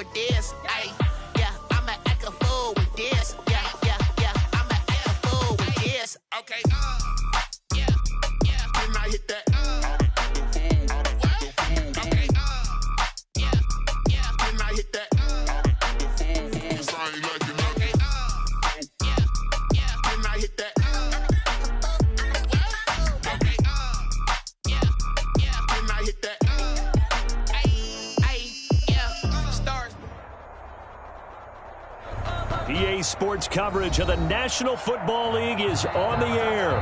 with this. Ay, yeah, I'ma act a fool with this. Yeah, I'ma act a fool with this. Okay, yeah, then I hit that. Okay, yeah, then I hit that. I ain't like it. Okay, yeah, then I hit that. Okay, yeah, then I hit that. EA Sports coverage of the National Football League is on the air.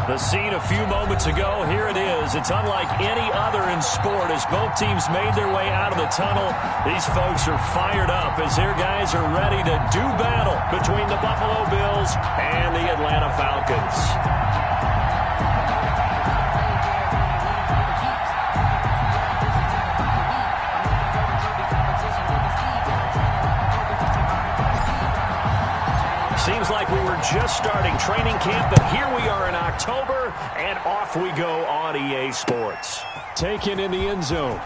The scene a few moments ago, here it is. It's unlike any other in sport as both teams made their way out of the tunnel. These folks are fired up as their guys are ready to do battle between the Buffalo Bills and the Atlanta Falcons. Seems like we were just starting training camp, but here we are in October, and off we go on EA Sports. Taken in the end zone.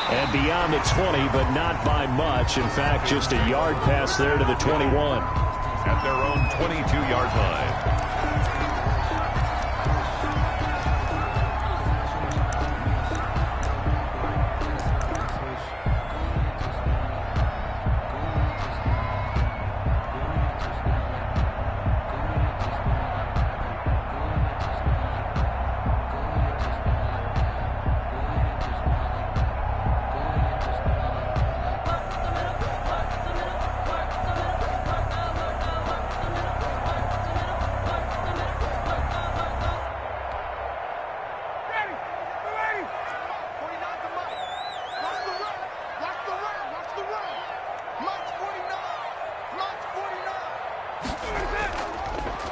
And beyond the 20, but not by much. In fact, just a yard pass there to the 21. At their own 22-yard line.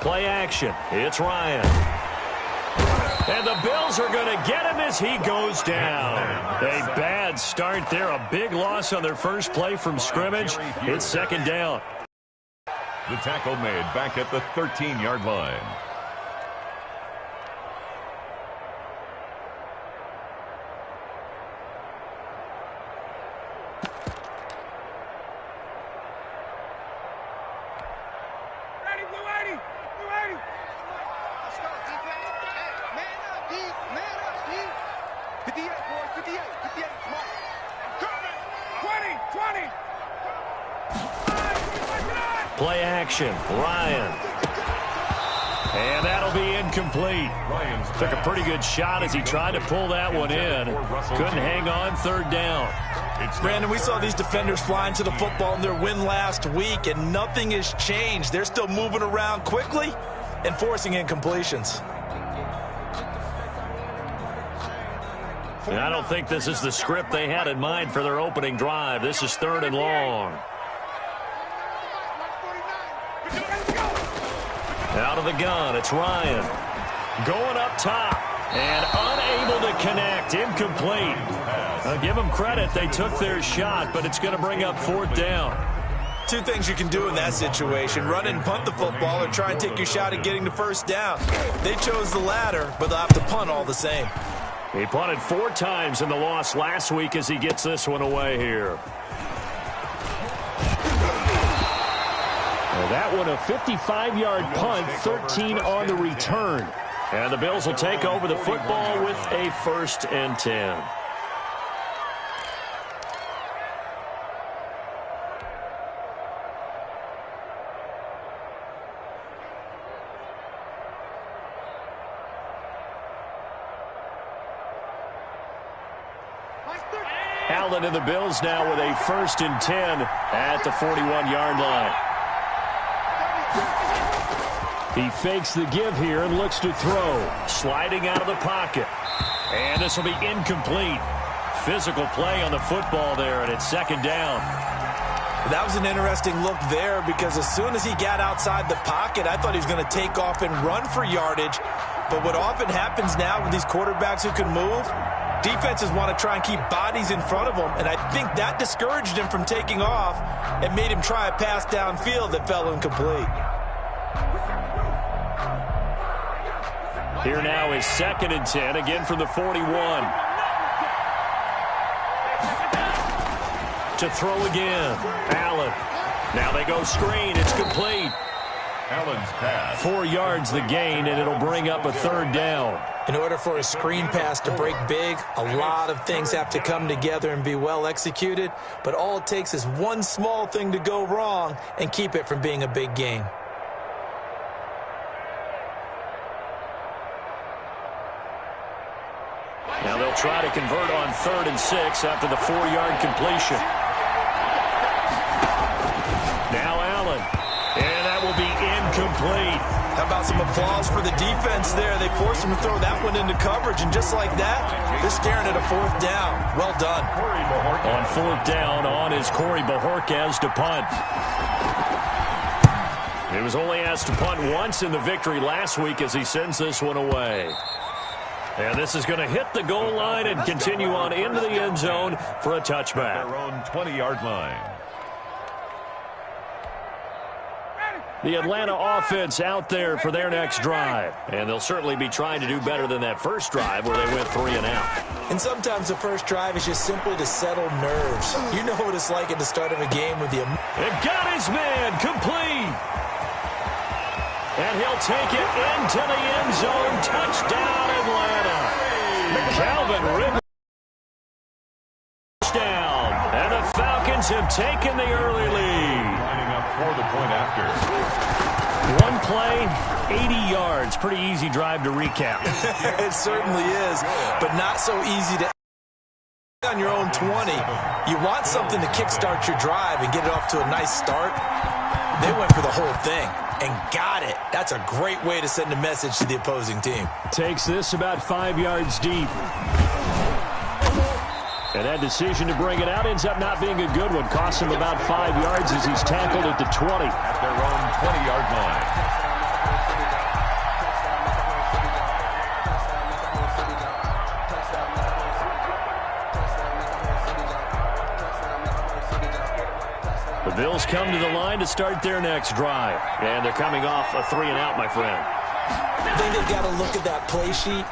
Play action. It's Ryan. And the Bills are going to get him as he goes down. A bad start there. A big loss on their first play from scrimmage. It's second down. The tackle made back at the 13-yard line. Play action. Ryan. And that'll be incomplete. Took a pretty good shot as he tried to pull that one in. Couldn't hang on third down. Brandon, we saw these defenders flying to the football in their win last week, and nothing has changed. They're still moving around quickly and forcing incompletions. And I don't think this is the script they had in mind for their opening drive. This is third and long. Out of the gun, it's Ryan. Going up top and unable to connect. Incomplete. I'll give them credit. They took their shot, but it's going to bring up fourth down. Two things you can do in that situation. Run and punt the football or try and take your shot at getting the first down. They chose the latter, but they'll have to punt all the same. He punted 4 times in the loss last week as he gets this one away here. That one a 55-yard punt, 13 on the return. And the Bills will take over the football with a 1st and 10. Allen and the Bills now with a 1st and 10 at the 41-yard line. He fakes the give here and looks to throw. Sliding out of the pocket. And this will be incomplete. Physical play on the football there, and it's second down. That was an interesting look there because as soon as he got outside the pocket, I thought he was going to take off and run for yardage. But what often happens now with these quarterbacks who can move, defenses want to try and keep bodies in front of them, and I think that discouraged him from taking off and made him try a pass downfield that fell incomplete. Here now is 2nd and 10, again from the 41. To throw again. Allen. Now they go screen. It's complete. Allen's pass. 4 yards the gain, and it'll bring up a 3rd down. In order for a screen pass to break big, a lot of things have to come together and be well executed, but all it takes is one small thing to go wrong and keep it from being a big gain. Now they'll try to convert on 3rd and 6 after the 4-yard completion. Now Allen, and that will be incomplete. How about some applause for the defense there? They forced him to throw that one into coverage, and just like that, they're staring at a 4th down. Well done. On 4th down, on is Corey Bajorquez to punt. He was only asked to punt once in the victory last week as he sends this one away. And this is going to hit the goal line and continue on into the end zone for a touchback. Their own 20-yard line. The Atlanta offense out there for their next drive. And they'll certainly be trying to do better than that first drive where they went 3 and out. And sometimes the first drive is just simply to settle nerves. You know what it's like at the start of a game with the... And got his man complete. And he'll take it into the end zone. Touchdown, Atlanta. Calvin Ridley. Touchdown. And the Falcons have taken the early lead. Lining up for the point after. 1 play, 80 yards. Pretty easy drive to recap. It certainly is, but not so easy to on your own 20. You want something to kickstart your drive and get it off to a nice start. They went for the whole thing and got it. That's a great way to send a message to the opposing team. Takes this about 5 yards deep. And that decision to bring it out ends up not being a good one. Costs him about 5 yards as he's tackled at the 20. At their own 20-yard line. The Bills come to the line to start their next drive. And they're coming off a 3 and out, my friend. I think they've got to look at that play sheet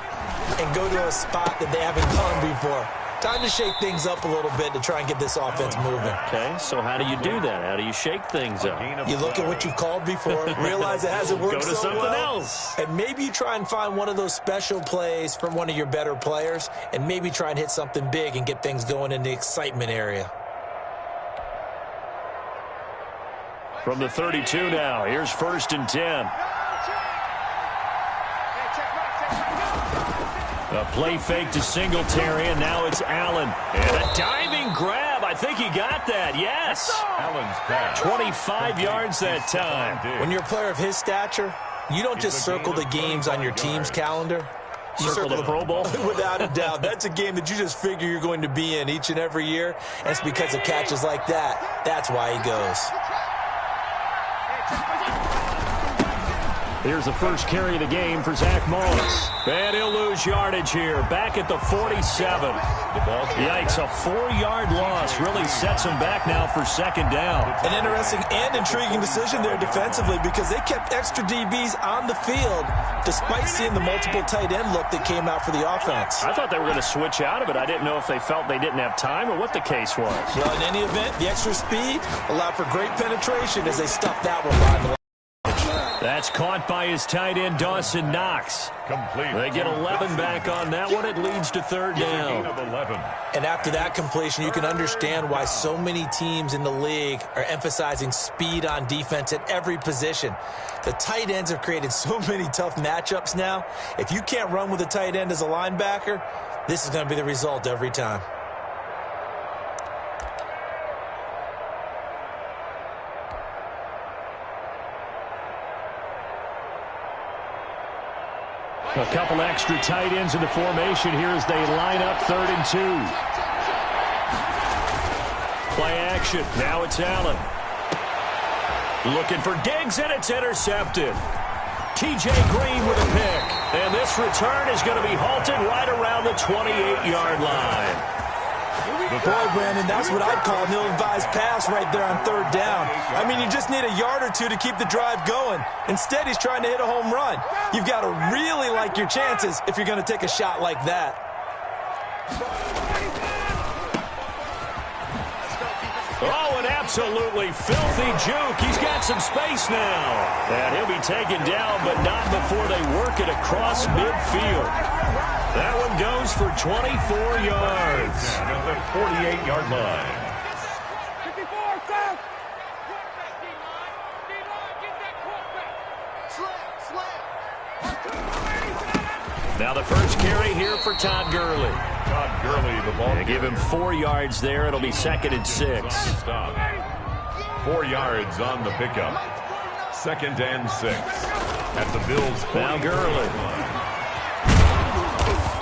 and go to a spot that they haven't gone before. Time to shake things up a little bit to try and get this offense moving. Okay, so how do you do that? How do you shake things up? You look at what you called before, realize it hasn't worked Go to so something well, else. and maybe you try and find one of those special plays from one of your better players, and maybe try and hit something big and get things going in the excitement area. From the 32 now, here's 1st and 10. A play fake to Singletary, and now it's Allen. And a diving grab. I think he got that. Yes. Allen's pass. 25 yards that time. When you're a player of his stature, you don't just circle the games on your team's calendar. You Circle the Pro Bowl? Without a doubt. That's a game that you just figure you're going to be in each and every year. And it's because of catches like that. That's why he goes. Here's the first carry of the game for Zach Moss. And he'll lose yardage here. Back at the 47. Yikes, a 4-yard loss really sets him back now for 2nd down. An interesting and intriguing decision there defensively because they kept extra DBs on the field despite seeing the multiple tight end look that came out for the offense. I thought they were going to switch out of it. I didn't know if they felt they didn't have time or what the case was. Well, in any event, the extra speed allowed for great penetration as they stuffed that one behind the line. That's caught by his tight end, Dawson Knox. Complete. They get 11 back on that one. It leads to 3rd down. Of 11. And after that completion, you can understand why so many teams in the league are emphasizing speed on defense at every position. The tight ends have created so many tough matchups now. If you can't run with a tight end as a linebacker, this is going to be the result every time. A couple extra tight ends in the formation here as they line up 3rd and 2. Play action. Now it's Allen. Looking for Diggs, and it's intercepted. T.J. Green with a pick. And this return is going to be halted right around the 28-yard line. Boy, Brandon, that's what I'd call an ill-advised pass right there on 3rd down. I mean, you just need a yard or two to keep the drive going. Instead, he's trying to hit a home run. You've got to really like your chances if you're going to take a shot like that. Oh, an absolutely filthy juke. He's got some space now. And he'll be taken down, but not before they work it across midfield. That one goes for 24 yards. At the 48-yard line. Now the first carry here for Todd Gurley. Todd Gurley, the ball. They give him 4 yards there. It'll be 2nd and 6. Stop. 4 yards on the pickup. 2nd and 6. At the Bills' 40. Now Gurley.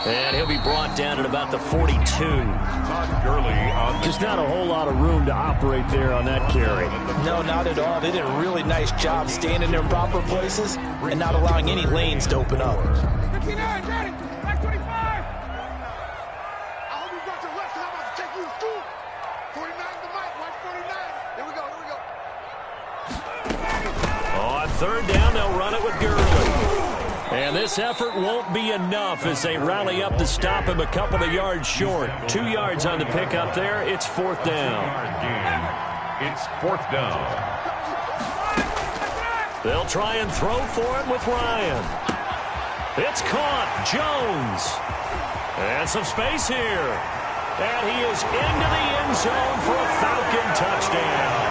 And he'll be brought down at about the 42. Todd Gurley on the Just not a whole lot of room to operate there on that carry. No, not at all. They did a really nice job staying in their proper places and not allowing any lanes to open up. 59, Johnny. Back 25. I hope you got your left. I'm about to take you to school. 49 the mic. Watch 49. Here we go. On 3rd down, they'll run it with Gurley. And this effort won't be enough as they rally up to stop him a couple of yards short. 2 yards on the pickup there. It's 4th down. It's 4th down. They'll try and throw for it with Ryan. It's caught. Jones. And some space here. And he is into the end zone for a Falcon touchdown.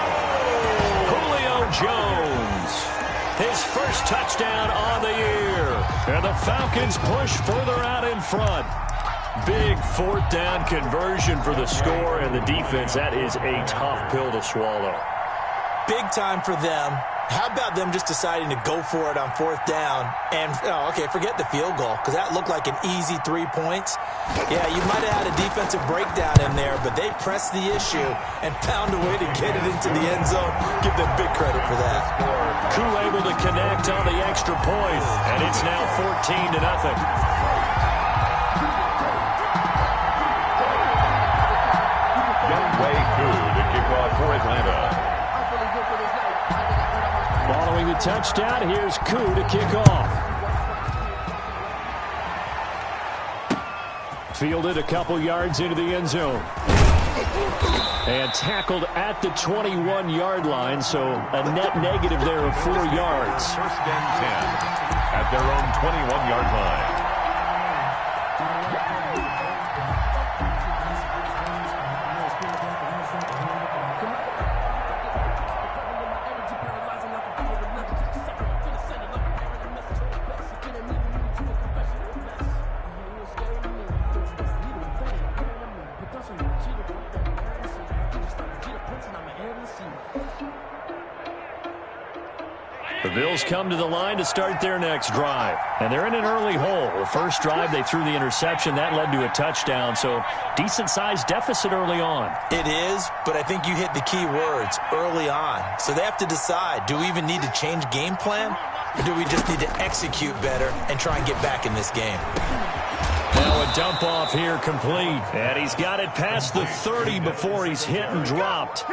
Julio Jones. His first touchdown on the year. And the Falcons push further out in front. Big 4th down conversion for the score, and the defense, that is a tough pill to swallow. Big time for them. How about them just deciding to go for it on 4th down? And, forget the field goal, because that looked like an easy 3 points. Yeah, you might have had a defensive breakdown in there, but they pressed the issue and found a way to get it into the end zone. Give them big credit for that. Koo able to connect on the extra point, and it's now 14-0. Younghoe Koo to kick off for Atlanta. Following the touchdown, here's Koo to kick off. Fielded a couple yards into the end zone. And tackled at the 21-yard line, so a net negative there of 4 yards. 1st and 10 at their own 21-yard line. The Bills come to the line to start their next drive. And they're in an early hole. The first drive, they threw the interception. That led to a touchdown, so decent-sized deficit early on. It is, but I think you hit the key words, early on. So they have to decide, do we even need to change game plan? Or do we just need to execute better and try and get back in this game? Now a dump off here complete. And he's got it past the 30 before he's hit and dropped.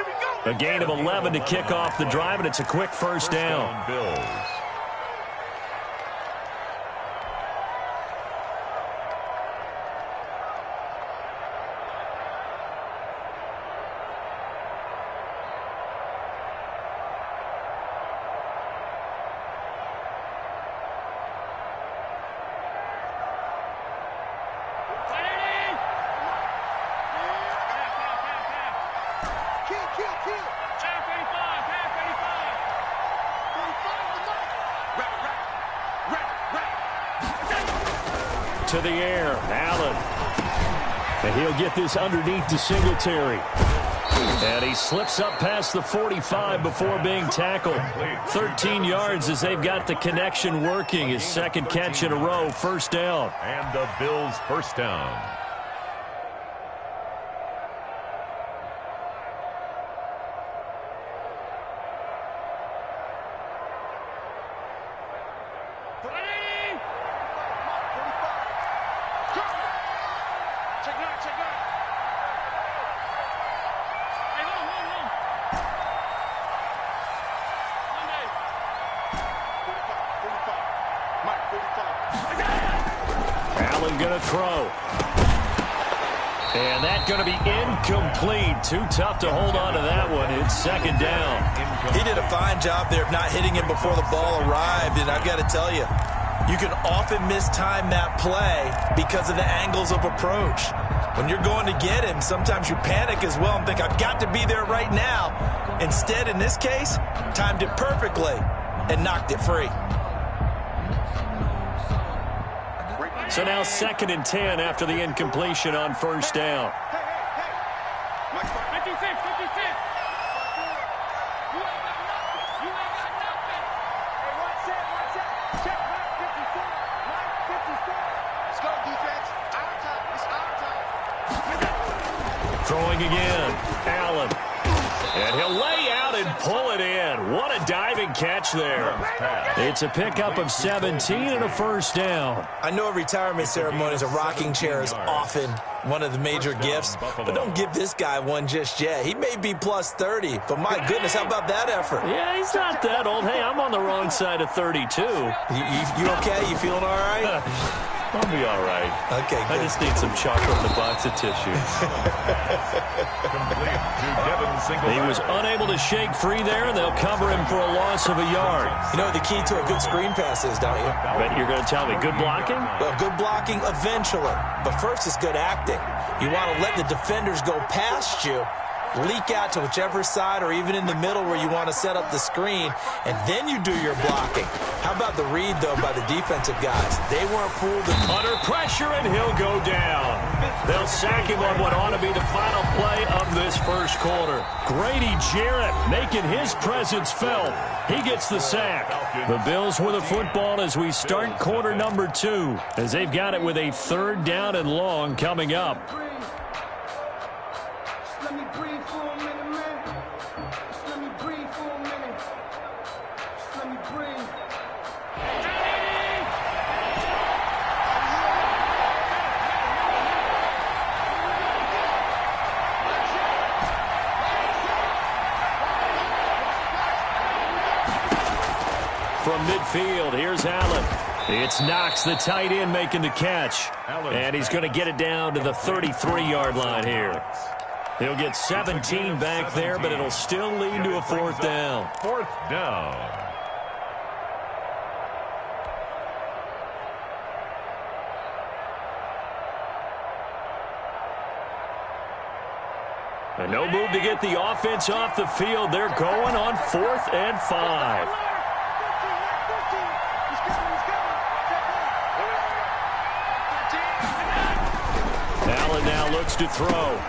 A gain of 11 to kick off the drive, and it's a quick first down. Bills. To the air, Allen. And he'll get this underneath to Singletary. And he slips up past the 45 before being tackled. 13 yards as they've got the connection working. His 2nd catch in a row, 1st down. And the Bills' 1st down. Allen going to throw. And that's going to be incomplete. Too tough to hold on to that one. It's second down. He did a fine job there of not hitting him before the ball arrived, and I've got to tell you, you can often mistime that play because of the angles of approach. When you're going to get him, sometimes you panic as well and think, I've got to be there right now. Instead, in this case, timed it perfectly and knocked it free. So now 2nd and 10 after the incompletion on first down. Throwing again, Allen. And he'll lay out and pull it in. What a diving catch there. It's a pickup of 17 and a first down. I know at retirement ceremonies, a rocking chair is often one of the major gifts, but don't give this guy one just yet. He may be plus 30, but my goodness, how about that effort? Yeah, he's not that old. Hey, I'm on the wrong side of 32. You okay? You feeling all right? I'll be all right. Okay, good. I just need some chocolate and a box of tissues. He was unable to shake free there, and they'll cover him for a loss of a yard. You know what the key to a good screen pass is, don't you? But you're going to tell me, good blocking? Well, good blocking eventually. But first, it's good acting. You want to let the defenders go past you, leak out to whichever side or even in the middle where you want to set up the screen, and then you do your blocking. How about the read, though, by the defensive guys? They weren't fooled. Under pressure, and he'll go down. They'll sack him on what ought to be the final play of this first quarter. Grady Jarrett making his presence felt. He gets the sack. The Bills with the football as we start quarter number 2, as they've got it with a 3rd down and long coming up. From midfield, here's Allen. It's Knox, the tight end, making the catch. And he's going to get it down to the 33-yard line here. He'll get 17 back there, but it'll still lead to a 4th down. 4th down. And no move to get the offense off the field. They're going on 4th and 5. Allen now looks to throw.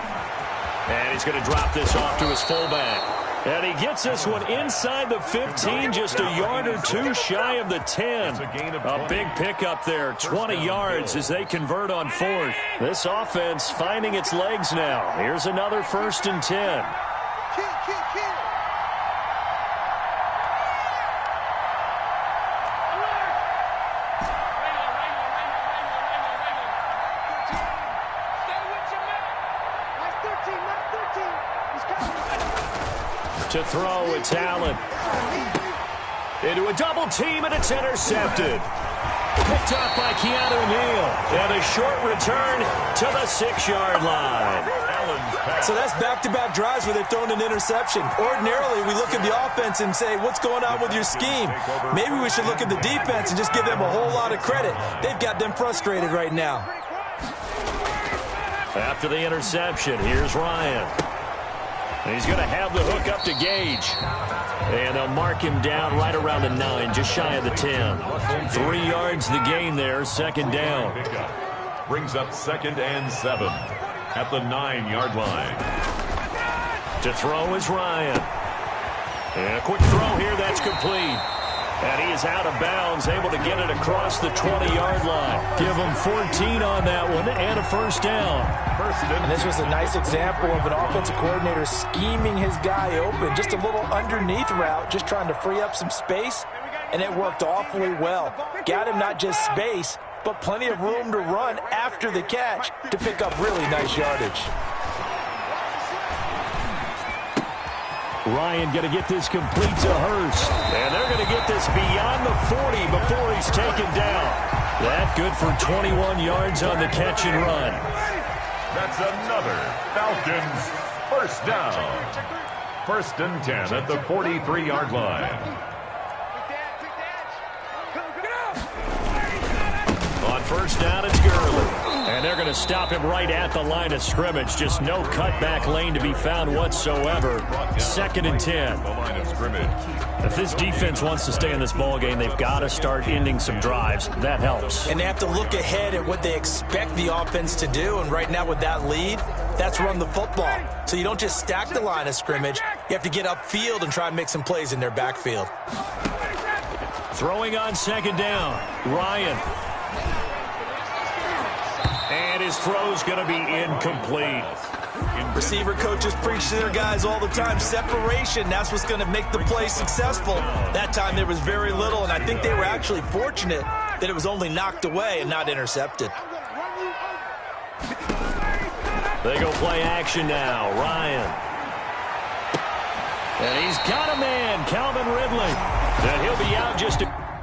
And he's going to drop this off to his fullback. And he gets this one inside the 15, just a yard or two shy of the 10. A big pickup there, 20 yards as they convert on 4th. This offense finding its legs now. Here's another 1st and 10. To throw, it's Allen. Into a double team, and it's intercepted. Picked up by Keanu Neal. And a short return to the 6-yard line. So that's back-to-back drives where they've thrown an interception. Ordinarily, we look at the offense and say, what's going on with your scheme? Maybe we should look at the defense and just give them a whole lot of credit. They've got them frustrated right now. After the interception, here's Ryan. And he's going to have the hook up to Gage. And they'll mark him down right around the 9, just shy of the 10. 3 yards the gain there, 2nd down. Brings up 2nd and 7 at the 9-yard line. To throw is Ryan. And a quick throw here, that's complete. And he is out of bounds, able to get it across the 20-yard line. Give him 14 on that one and a 1st down. And this was a nice example of an offensive coordinator scheming his guy open. Just a little underneath route, just trying to free up some space, and it worked awfully well. Got him not just space, but plenty of room to run after the catch to pick up really nice yardage. Ryan going to get this complete to Hurst. And they're going to get this beyond the 40 before he's taken down. That good for 21 yards on the catch and run. That's another Falcons first down. 1st and 10 at the 43-yard line. On 1st down, it's Gurley. And they're going to stop him right at the line of scrimmage. Just no cutback lane to be found whatsoever. 2nd and 10. The line of scrimmage. If this defense wants to stay in this ball game, they've got to start ending some drives. That helps. And they have to look ahead at what they expect the offense to do. And right now with that lead, that's run the football. So you don't just stack the line of scrimmage. You have to get upfield and try and make some plays in their backfield. Throwing on 2nd down, Ryan. And his throw's going to be incomplete. Receiver coaches preach to their guys all the time. Separation, that's what's going to make the play successful. That time there was very little, and I think they were actually fortunate that it was only knocked away and not intercepted. They go play action now. Ryan. And he's got a man, Calvin Ridley. And he'll be out just a...